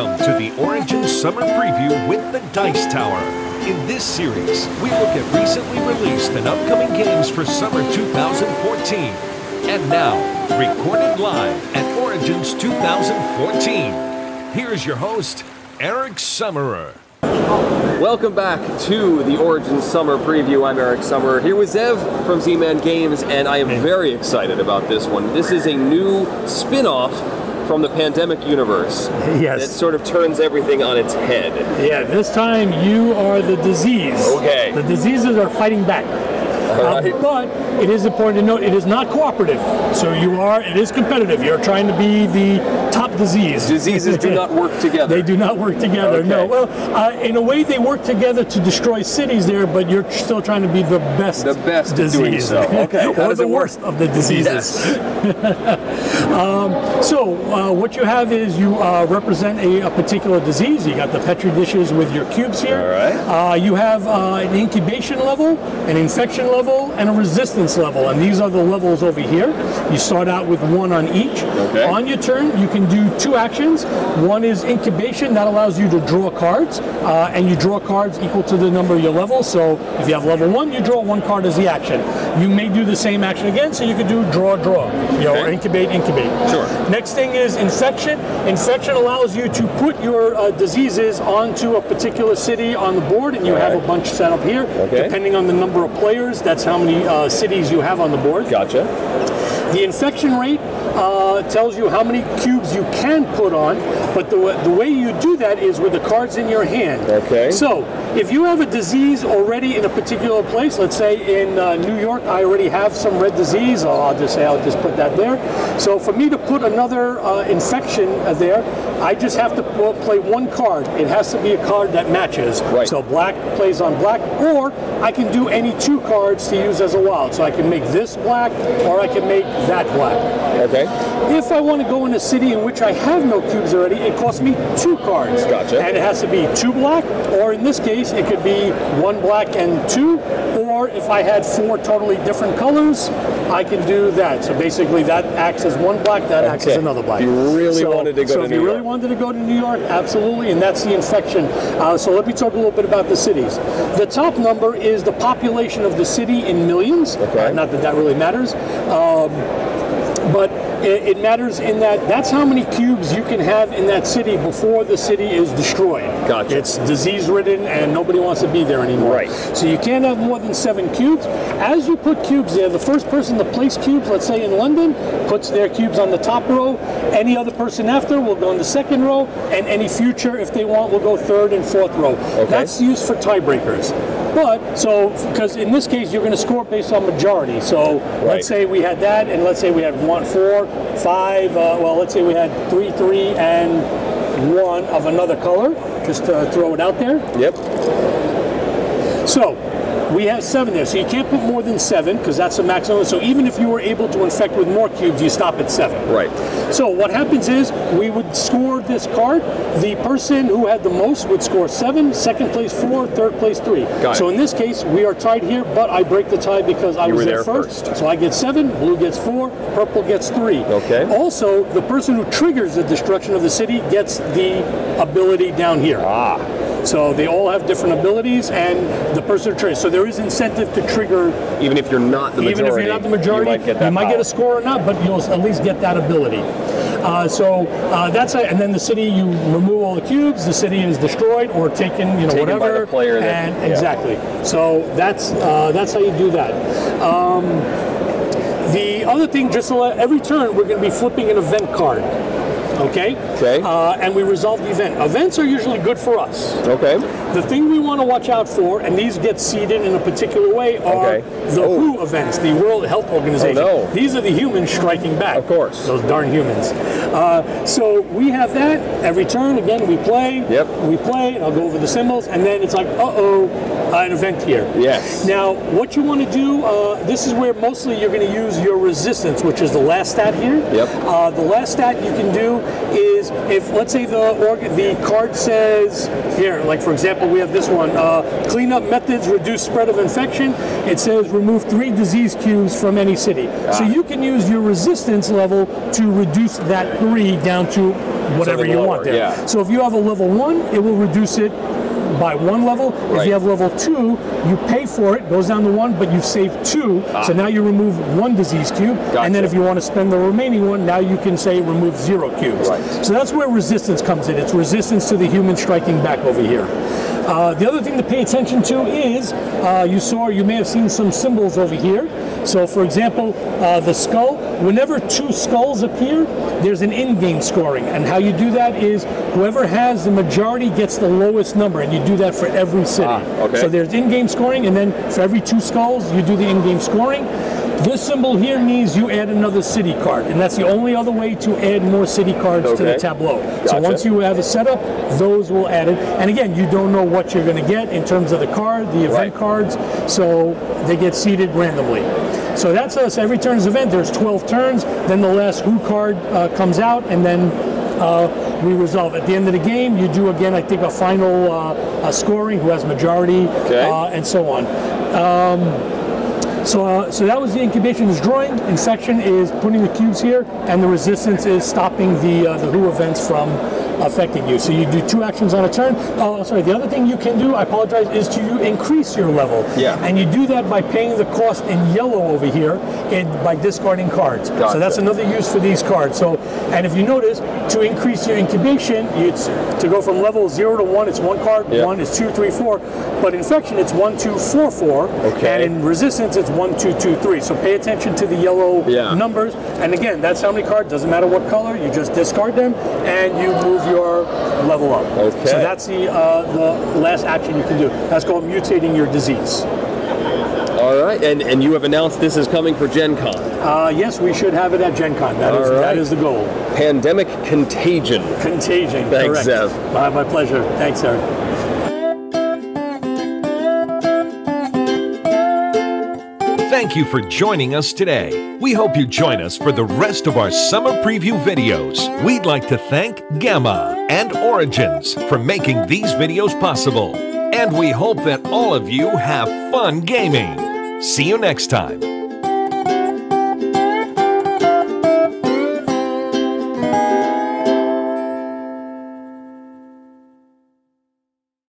Welcome to the Origin Summer Preview with the Dice Tower. In this series, we look at recently released and upcoming games for summer 2014. And now, recorded live at Origins 2014. Here's your host, Eric Summerer. Welcome back to the Origin Summer Preview. I'm Eric Summerer, here with Zev from Z-Man Games, and I am very excited about this one. This is a new spin-off from the pandemic universe. Yes. That sort of turns everything on its head. Yeah, this time you are the disease. Okay. The diseases are fighting back. Right. But it is important to note it is not cooperative. So it is competitive. You're trying to be the top disease. Diseases do not work together. They do not work together, okay. No. Well, in a way they work together to destroy cities there, but you're still trying to be the best disease. Doing so. Okay. Or the worst of the diseases. Yes. What you have is you represent a particular disease. You got the Petri dishes with your cubes here. All right. You have an incubation level, an infection level, and a resistance level, and these are the levels over here. You start out with one on each. Okay. On your turn, you can do two actions. One is incubation. That allows you to draw cards, and you draw cards equal to the number of your levels. So if you have level 1, you draw one card as the action. You may do the same action again, so you could do draw, or incubate. Sure. Next thing is infection. Infection allows you to put your diseases onto a particular city on the board, and you have a bunch set up here. Okay. Depending on the number of players, that's how many cities you have on the board. Gotcha. The infection rate tells you how many cubes you can put on, but the way you do that is with the cards in your hand. Okay. So, if you have a disease already in a particular place, let's say in New York, I already have some red disease, I'll just put that there. So for me to put another infection there, I just have to play one card. It has to be a card that matches. Right. So black plays on black, or I can do any two cards to use as a wild. So I can make this black, or I can make that black. Okay. If I want to go in a city in which I have no cubes already, it costs me two cards. Gotcha. And it has to be two black, or in this case, it could be one black and two, or if I had four totally different colors, I can do that. So basically that acts as one black, that acts as another black. If you really wanted to go to New York. So if you really wanted to go to New York, absolutely, and that's the infection. So let me talk a little bit about the cities. The top number is the population of the city in millions. Okay. Not that that really matters. But it matters in that that's how many cubes you can have in that city before the city is destroyed. Gotcha. It's disease-ridden and nobody wants to be there anymore. Right. So you can't have more than 7 cubes. As you put cubes there, the first person to place cubes, let's say in London, puts their cubes on the top row. Any other person after will go in the second row, and any future, if they want, will go third and fourth row. Okay. That's used for tiebreakers. Because in this case, you're going to score based on majority. So let's say we had that, and let's say we had 1, 4, 5, let's say we had 3, 3, and 1 of another color, just to throw it out there. Yep. So we have 7 there, so you can't put more than 7 because that's the maximum. So even if you were able to infect with more cubes, you stop at 7. Right. So what happens is we would score this card. The person who had the most would score 7, second place 4, third place 3. Got So it. in this case, we are tied here, but I break the tie because I was there first. So I get 7, blue gets 4, purple gets 3. Okay. Also, the person who triggers the destruction of the city gets the ability down here. So they all have different abilities, and the person who triggers. So there is incentive to trigger. Even if you're not the majority. Even if you're not the majority, you might get a score or not, but you'll at least get that ability. That's it. And then the city, you remove all the cubes. The city is destroyed or taken, whatever. By the player. Exactly. So that's how you do that. The other thing, just to let every turn, we're going to be flipping an event card. Okay? Okay. And we resolve the event. Events are usually good for us. Okay. The thing we want to watch out for, and these get seeded in a particular way, are the WHO events, the World Health Organization. Oh, no. These are the humans striking back. Of course. Those darn humans. So we have that every turn. Again, we play. Yep. We play, and I'll go over the symbols, and then it's like, an event here. Yes. Now, what you want to do, this is where mostly you're going to use your resistance, which is the last stat here. Yep. The last stat you can do is if, let's say, the card says here, like for example, we have this one, cleanup methods reduce spread of infection. It says remove 3 disease cubes from any city. So you can use your resistance level to reduce that 3 down to whatever you want there. Yeah. So if you have a level 1, it will reduce it by 1 level. Right. If you have level 2, you pay for it, goes down to 1, but you've saved 2. So now you remove 1 disease cube. Gotcha. And then if you want to spend the remaining 1, now you can say remove 0 cubes. Right. So that's where resistance comes in. It's resistance to the human striking back over here. The other thing to pay attention to is you may have seen some symbols over here. So for example, the skull, whenever 2 skulls appear, there's an in-game scoring. And how you do that is whoever has the majority gets the lowest number, and you do that for every city. Okay. So there's in-game scoring, and then for every 2 skulls, you do the in-game scoring. This symbol here means you add another city card, and that's the only other way to add more city cards to the tableau. Gotcha. So once you have a setup, those will add it. And again, you don't know what you're going to get in terms of the card, the event cards, so they get seeded randomly. So that's us. Every turn's event, there's 12 turns, then the last Who card comes out, and then we resolve. At the end of the game, you do again, I think, a final scoring, who has majority, and so on. So that was the incubation is drawing, infection is putting the cubes here, and the resistance is stopping the Who events from affecting you. So you do 2 actions on a turn. Oh, sorry. The other thing you can do, I apologize, is to increase your level. Yeah. And you do that by paying the cost in yellow over here, by discarding cards. Gotcha. So that's another use for these cards. So, and if you notice, to increase your incubation, to go from level 0 to 1, it's 1 card. 1 is 2, 3, 4. But infection, it's 1, 2, 4, 4. Okay. And in resistance, it's 1, 2, 2, 3. So pay attention to the yellow numbers. And again, that's how many cards. Doesn't matter what color. You just discard them, and you move your level up. Okay. So that's the last action you can do. That's called mutating your disease. All right, and you have announced this is coming for Gen Con. Yes, we should have it at Gen Con. That is the goal. Pandemic Contagion. Contagion. Thanks, correct. Zev. My pleasure. Thanks, Eric. Thank you for joining us today. We hope you join us for the rest of our summer preview videos. We'd like to thank Gamma and Origins for making these videos possible. And we hope that all of you have fun gaming. See you next time.